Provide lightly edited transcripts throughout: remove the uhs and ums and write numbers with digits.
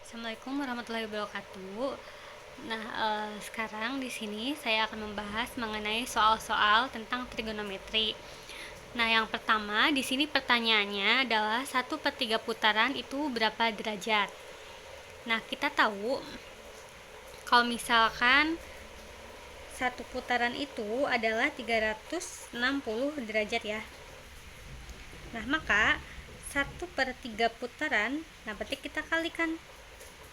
Assalamualaikum warahmatullahi wabarakatuh. Nah, sekarang di sini saya akan membahas mengenai soal-soal tentang trigonometri. Nah, yang pertama di sini pertanyaannya adalah 1/3 putaran itu berapa derajat? Nah, kita tahu kalau misalkan satu putaran itu adalah 360 derajat ya. Nah, maka 1/3 putaran, nah berarti kita kalikan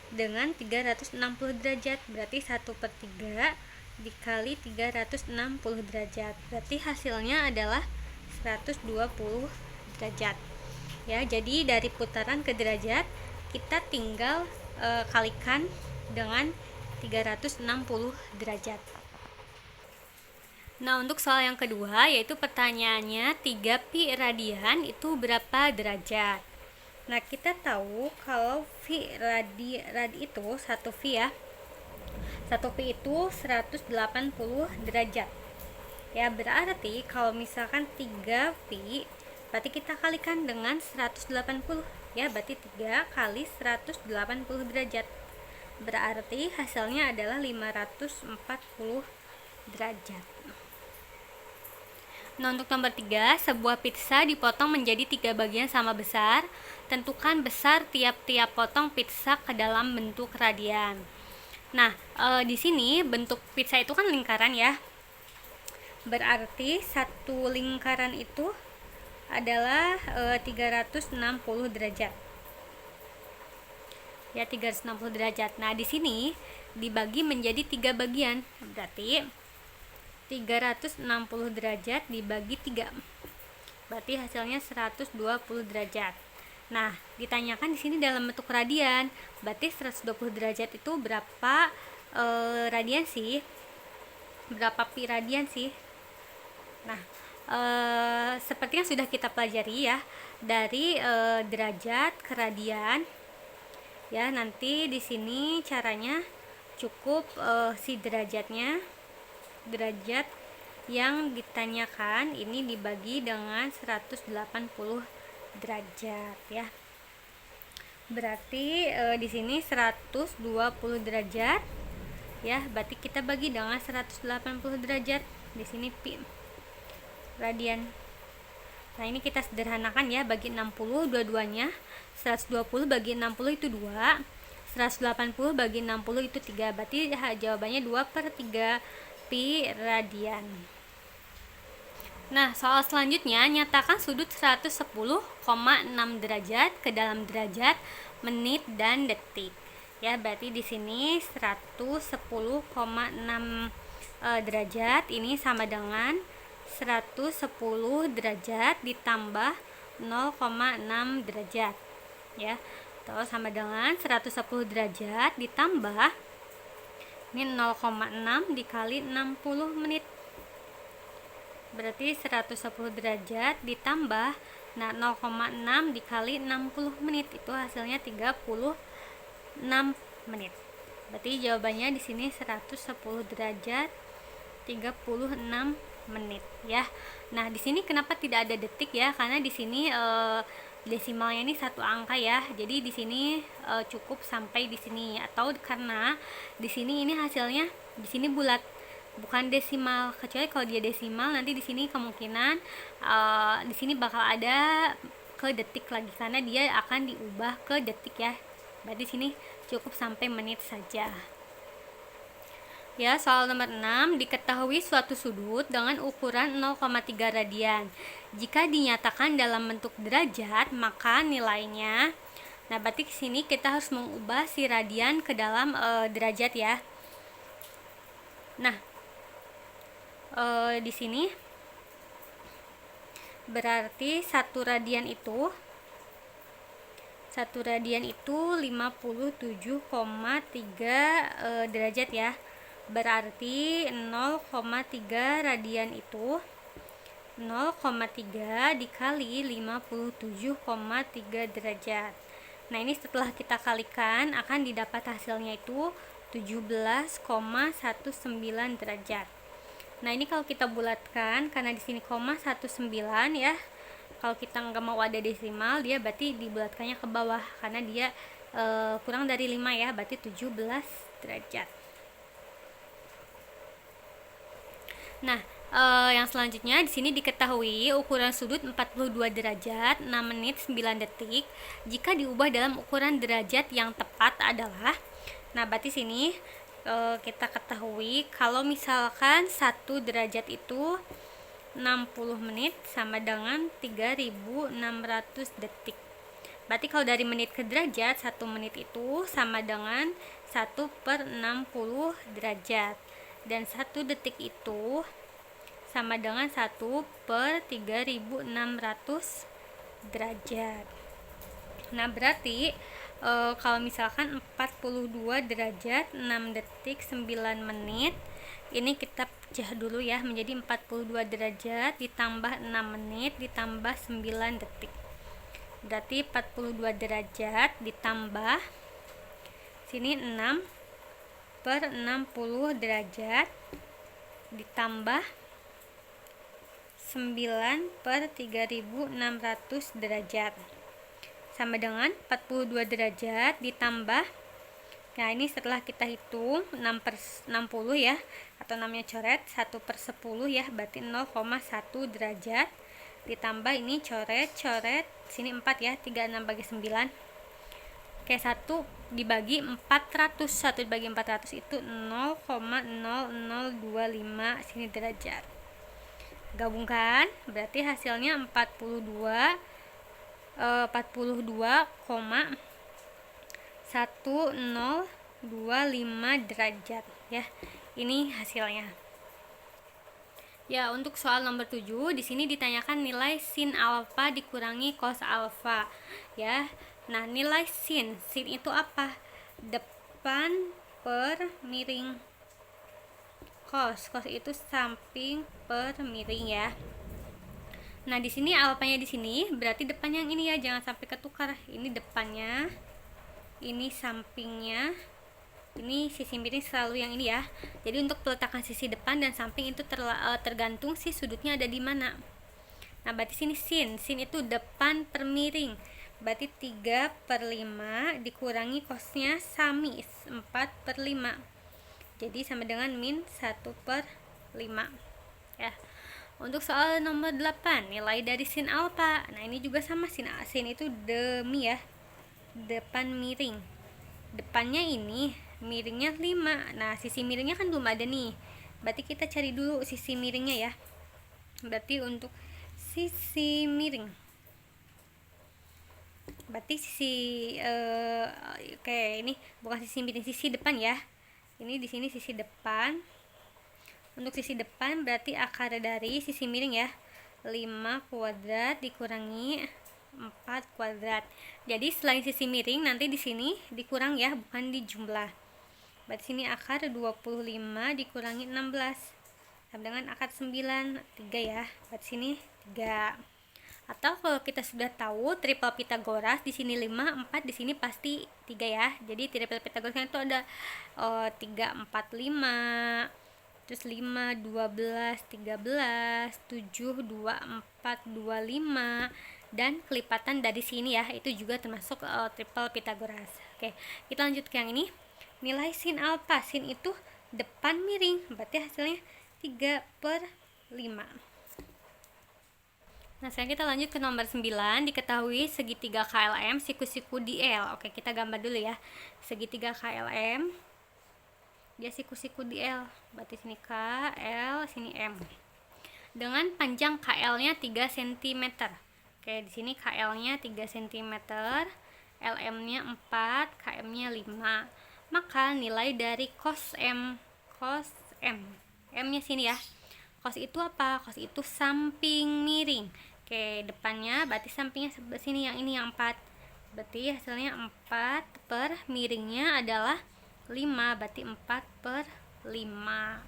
dengan 360 derajat, berarti 1/3 dikali 360 derajat, berarti hasilnya adalah 120 derajat ya. Jadi dari putaran ke derajat kita tinggal kalikan dengan 360 derajat. Nah, untuk soal yang kedua yaitu pertanyaannya 3pi radian itu berapa derajat. Nah, kita tahu kalau pi radi itu 1 pi ya. 1 pi itu 180 derajat. Ya, berarti kalau misalkan 3 pi berarti kita kalikan dengan 180 ya, berarti 3 kali 180 derajat. Berarti hasilnya adalah 540 derajat. Nah, untuk nomor 3, sebuah pizza dipotong menjadi 3 bagian sama besar. Tentukan besar tiap-tiap potong pizza ke dalam bentuk radian. Nah, di sini bentuk pizza itu kan lingkaran ya. Berarti satu lingkaran itu adalah 360 derajat. Ya, 360 derajat. Nah, di sini dibagi menjadi 3 bagian. Berarti 360 derajat dibagi 3. Berarti hasilnya 120 derajat. Nah, ditanyakan di sini dalam bentuk radian. Berarti 120 derajat itu berapa radian sih? Berapa pi radian sih? Nah, seperti yang sudah kita pelajari ya, dari derajat ke radian. Ya, nanti di sini caranya cukup si derajat yang ditanyakan ini dibagi dengan 180 derajat ya. Berarti di sini 120 derajat ya, berarti kita bagi dengan 180 derajat. Di sini pi radian. Nah, ini kita sederhanakan ya, bagi 60 dua-duanya. 120 bagi 60 itu 2. 180 bagi 60 itu 3. Berarti jawabannya 2/3 pi radian. Nah, soal selanjutnya, nyatakan sudut 110,6 derajat ke dalam derajat, menit, dan detik. Ya, berarti di sini 110,6 derajat ini sama dengan 110 derajat ditambah 0,6 derajat. Ya, atau sama dengan 110 derajat ditambah ini 0,6 dikali 60 menit. Berarti 110 derajat ditambah 0,6 dikali 60 menit itu hasilnya 36 menit. Berarti jawabannya di sini 110 derajat 36 menit ya. Nah, di sini kenapa tidak ada detik ya? Karena di sini desimalnya ini satu angka ya. Jadi di sini cukup sampai di sini, atau karena di sini ini hasilnya di sini bulat, bukan desimal. Kecuali kalau dia desimal, nanti di sini kemungkinan di sini bakal ada ke detik lagi karena dia akan diubah ke detik ya. Berarti di sini cukup sampai menit saja. Ya, soal nomor 6, diketahui suatu sudut dengan ukuran 0,3 radian. Jika dinyatakan dalam bentuk derajat, maka nilainya. Nah, berarti di sini kita harus mengubah si radian ke dalam derajat ya. Nah, di sini berarti satu radian itu 57,3 derajat ya. Berarti 0,3 radian itu 0,3 dikali 57,3 derajat. Nah, ini setelah kita kalikan akan didapat hasilnya itu 17,19 derajat. Nah, ini kalau kita bulatkan, karena di sini 0,19 ya. Kalau kita nggak mau ada desimal, dia berarti dibulatkannya ke bawah karena dia kurang dari 5 ya, berarti 17 derajat. Nah, yang selanjutnya di sini diketahui ukuran sudut 42 derajat 6 menit 9 detik jika diubah dalam ukuran derajat yang tepat adalah. Nah, berarti sini kita ketahui kalau misalkan 1 derajat itu 60 menit sama dengan 3600 detik. Berarti kalau dari menit ke derajat, 1 menit itu sama dengan 1/60 derajat. Dan 1 detik itu sama dengan 1/3600 derajat. Nah, berarti kalau misalkan 42 derajat 6 detik 9 menit, ini kita pecah dulu ya menjadi 42 derajat ditambah 6 menit ditambah 9 detik. Berarti 42 derajat ditambah sini 6/60 derajat ditambah 9/3600 derajat sama dengan 42 derajat ditambah, nah ini setelah kita hitung 6/60 ya, atau namanya coret 1/10 ya, berarti 0,1 derajat ditambah ini coret sini 4 ya, 36 bagi 9. Oke, 1 dibagi 400, 1 dibagi 400 itu 0,0025 sini derajat. Gabungkan berarti hasilnya 42,1025 derajat ya. Ini hasilnya. Ya, untuk soal nomor 7 di sini ditanyakan nilai sin alfa dikurangi cos alfa ya. Nah, nilai sin itu apa? Depan per miring. Cos itu samping per miring ya. Nah, di sini alfanya di sini berarti depannya yang ini ya, jangan sampai ketukar. Ini depannya, ini sampingnya, ini sisi miring selalu yang ini ya. Jadi untuk peletakan sisi depan dan samping itu tergantung si sudutnya ada di mana. Nah, berarti sini sin itu depan per miring, berarti 3/5 dikurangi cosnya sami 4/5, jadi sama dengan min 1/5 ya. Untuk soal nomor 8, nilai dari sin alfa. Nah, ini juga sama, sin itu demi ya, depan miring, depannya ini, miringnya 5. Nah, sisi miringnya kan belum ada nih, berarti kita cari dulu sisi miringnya ya. Berarti untuk sisi miring, berarti sisi oke, ini bukan sisi miring, sisi depan ya. Ini di sini sisi depan. Untuk sisi depan berarti akar dari sisi miring ya, 5 kuadrat dikurangi 4 kuadrat. Jadi selain sisi miring nanti di sini dikurang ya, bukan dijumlah. Berarti sini akar 25 dikurangi 16 sama dengan akar 9, 3 ya. Berarti sini 3. Atau kalau kita sudah tahu triple Pitagoras, di sini 5, 4, di sini pasti 3 ya. Jadi triple Pitagorasnya itu ada 3, 4, 5, terus 5, 12, 13, 7, 2, 4, 2, 5, dan kelipatan dari sini ya, itu juga termasuk triple Pitagoras. Oke, kita lanjut ke yang ini. Nilai sin alfa, sin itu depan miring, berarti hasilnya 3/5. Nah, sekarang kita lanjut ke nomor 9. Diketahui segitiga KLM siku-siku di L. Oke, kita gambar dulu ya. Segitiga KLM, dia siku-siku di L. Berarti sini K, L, sini M. Dengan panjang KL-nya 3 cm. Oke, di sini KL-nya 3 cm, LM-nya 4, KM-nya 5. Maka nilai dari cos M. M-nya sini ya. Cos itu apa? Cos itu samping miring. Oke, depannya berarti sampingnya sebelah sini, yang ini yang 4. Berarti hasilnya 4 per miringnya adalah 5, berarti 4/5.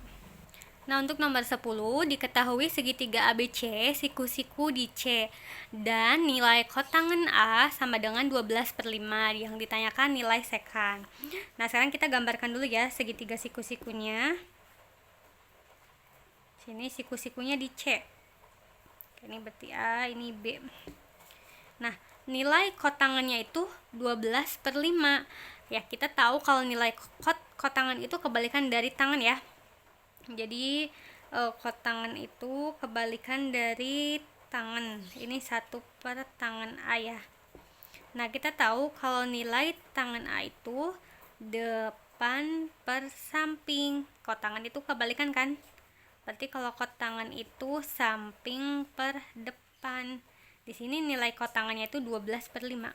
Nah, untuk nomor 10 diketahui segitiga ABC siku-siku di C dan nilai kotangen A sama dengan 12/5. Yang ditanyakan nilai sekan. Nah, sekarang kita gambarkan dulu ya segitiga siku-sikunya. Sini siku-sikunya di C. Ini berarti A, ini B. Nah, nilai kotangannya itu 12/5. Ya, kita tahu kalau nilai kotangan itu kebalikan dari tangan ya. Jadi kotangan itu kebalikan dari tangan. Ini 1 per tangan A ya. Nah, kita tahu kalau nilai tangan A itu depan per samping. Kotangan itu kebalikan kan? Berarti kalau kotangan itu samping per depan. Di sini nilai kotangannya itu 12/5.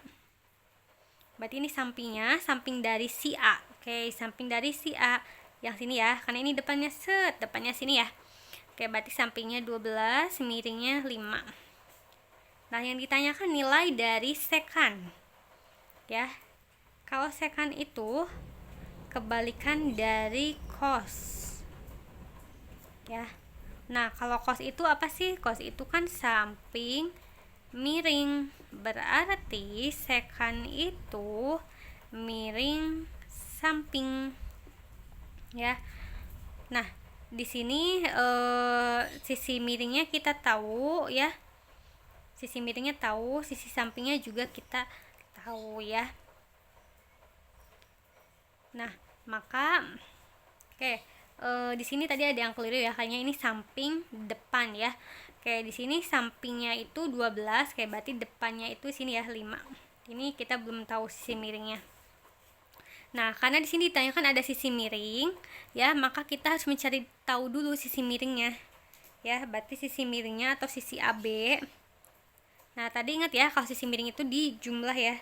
Berarti ini sampingnya, samping dari si A. Oke, samping dari si A. Yang sini ya, karena ini depannya depannya sini ya. Oke, berarti sampingnya 12, miringnya 5. Nah, yang ditanyakan nilai dari sekan. Ya. Kalau sekan itu kebalikan dari cos. Ya. Nah, kalau cos itu apa sih? Cos itu kan samping miring, berarti sekan itu miring samping ya. Nah, di sini sisi miringnya kita tahu ya, sisi miringnya tahu, sisi sampingnya juga kita tahu ya. Nah, maka di sini tadi ada yang keliru ya, kayaknya ini samping depan ya. Di sini sampingnya itu 12, berarti depannya itu sini ya 5. Ini kita belum tahu sisi miringnya. Nah, karena di sini ditanyakan ada sisi miring, ya, maka kita harus mencari tahu dulu sisi miringnya. Ya, berarti sisi miringnya atau sisi AB. Nah, tadi ingat ya, kalau sisi miring itu dijumlah ya.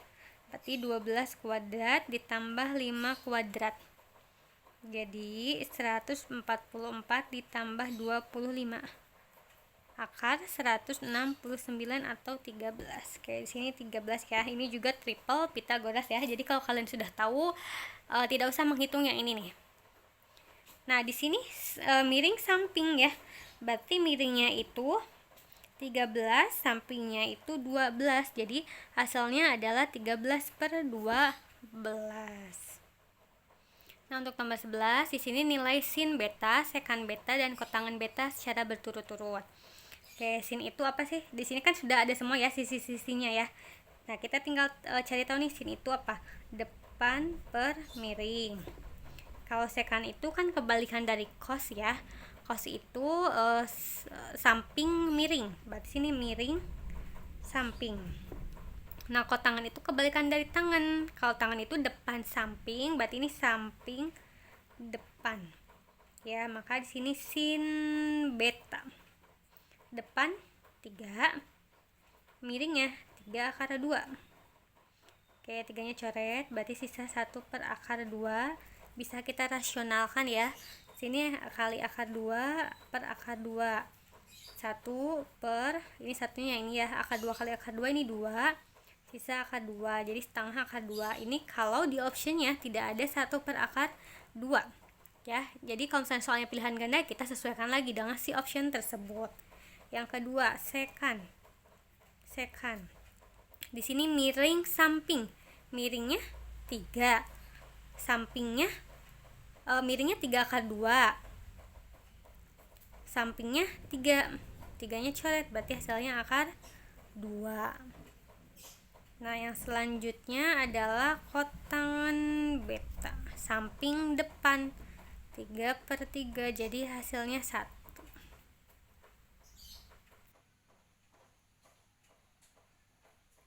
Berarti 12 kuadrat ditambah 5 kuadrat. Jadi 144 ditambah 25. Akar 169 atau 13. Di sini 13 ya. Ini juga triple Pythagoras ya. Jadi kalau kalian sudah tahu, tidak usah menghitung yang ini nih. Nah, di sini miring samping ya. Berarti miringnya itu 13, sampingnya itu 12. Jadi hasilnya adalah 13/12. Nah, untuk nomor 11, di sini nilai sin beta, sekan beta, dan kotangan beta secara berturut-turut. Sin itu apa sih? Di sini kan sudah ada semua ya sisi-sisinya ya. Nah, kita tinggal cari tahu nih sin itu apa? Depan per miring. Kalau sekan itu kan kebalikan dari cos ya. Cos itu samping miring. Berarti sini miring samping. Nah, kotangan itu kebalikan dari tangan. Kalau tangan itu depan samping, berarti ini samping depan. Ya, maka di sini sin beta. Depan 3, miringnya 3 akar 2. Oke, 3-nya coret, berarti sisa 1 per akar 2. Bisa kita rasionalkan ya. Sini kali akar 2 per akar 2. 1 per, ini satunya ini ya, akar 2 kali akar 2 ini 2. Sisa akar 2, jadi setengah akar 2. Ini kalau di optionnya tidak ada 1 per akar 2 ya. Jadi kalau misalnya soalnya pilihan ganda, kita sesuaikan lagi dengan si option tersebut. Yang kedua, sekan. Di sini miring samping. Miringnya 3. Sampingnya miringnya 3 akar 2. Sampingnya 3. 3-nya coret, berarti hasilnya akar 2. Nah, yang selanjutnya adalah kotangan beta. Samping depan 3/3, jadi hasilnya 1.